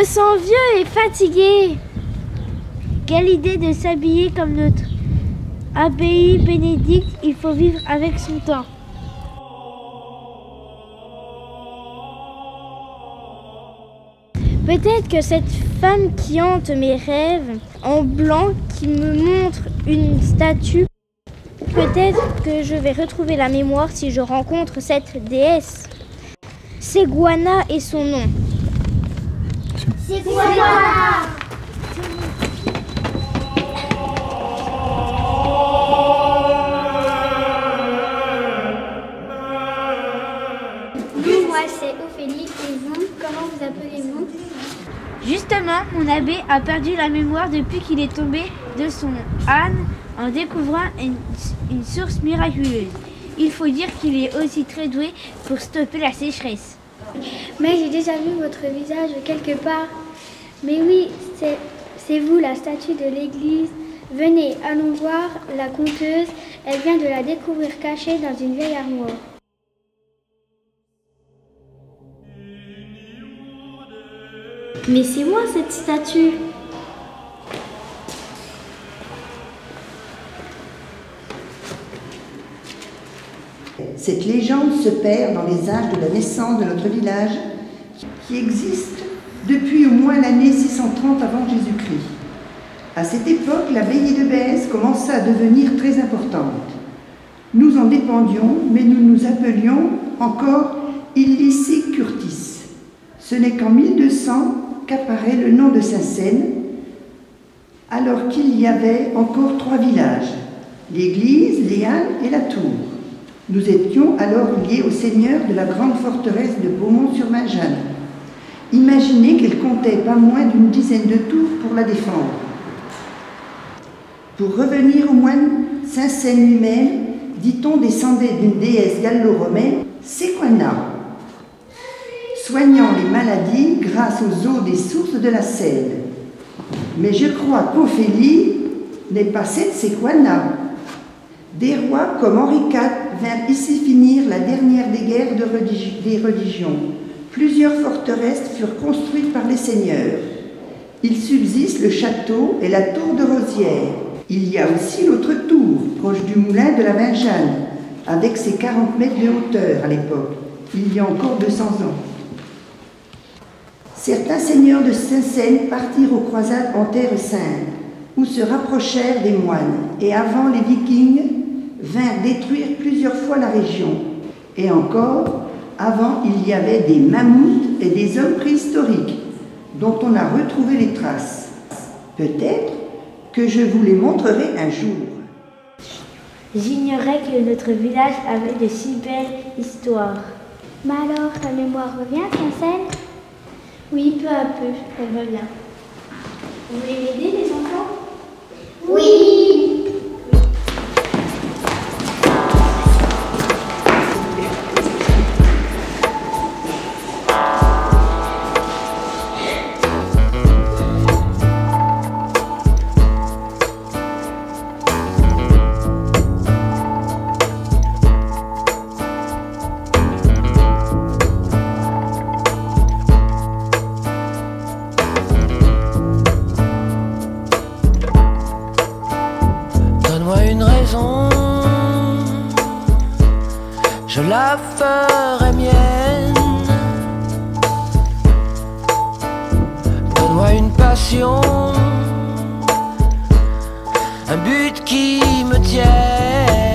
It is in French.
me sens vieux et fatigué. Quelle idée de s'habiller comme notre abbaye Bénédicte. Il faut vivre avec son temps. Peut-être que cette femme qui hante mes rêves, en blanc, qui me montre une statue, peut-être que je vais retrouver la mémoire si je rencontre cette déesse. Seguana est son nom. Seguana! Oui, moi c'est Ophélie. Et vous, comment vous appelez-vous? Justement, mon abbé a perdu la mémoire depuis qu'il est tombé de son âne en découvrant une source miraculeuse. Il faut dire qu'il est aussi très doué pour stopper la sécheresse. Mais j'ai déjà vu votre visage quelque part. Mais oui, c'est vous, la statue de l'église. Venez, allons voir la conteuse. Elle vient de la découvrir cachée dans une vieille armoire. Mais c'est moi cette statue. Cette légende se perd dans les âges de la naissance de notre village, qui existe depuis au moins l'année 630 avant Jésus-Christ. À cette époque, l'abbaye de Bèze commença à devenir très importante. Nous en dépendions, mais nous nous appelions encore Illici Curtis. Ce n'est qu'en 1200 qu'apparaît le nom de Saint-Seine, alors qu'il y avait encore 3 villages, l'église, les Halles et la tour. Nous étions alors liés au seigneur de la grande forteresse de Beaumont-sur-Majanes. Imaginez qu'elle comptait pas moins d'une dizaine de tours pour la défendre. Pour revenir au moine, Saint-Seine lui-même, dit-on, descendait d'une déesse gallo-romaine, Sequana, soignant les maladies grâce aux eaux des sources de la Seine. Mais je crois qu'Ophélie n'est pas cette Sequana. Des rois comme Henri IV vinrent ici finir la dernière des guerres des religions. Plusieurs forteresses furent construites par les seigneurs. Il subsiste le château et la tour de Rosières. Il y a aussi l'autre tour, proche du moulin de la Vingeanne, avec ses 40 mètres de hauteur à l'époque, il y a encore 200 ans. Certains seigneurs de Saint-Seine partirent aux croisades en Terre Sainte, où se rapprochèrent des moines, et avant les Vikings, vinrent détruire plusieurs fois la région. Et encore, avant, il y avait des mammouths et des hommes préhistoriques, dont on a retrouvé les traces. Peut-être que je vous les montrerai un jour. J'ignorais que notre village avait de si belles histoires. Mais alors, la mémoire revient, Saint-Seine? Oui, peu à peu, elle revient. Vous voulez m'aider, les enfants? Oui! Je la ferai mienne. Donne-moi une passion, un but qui me tienne.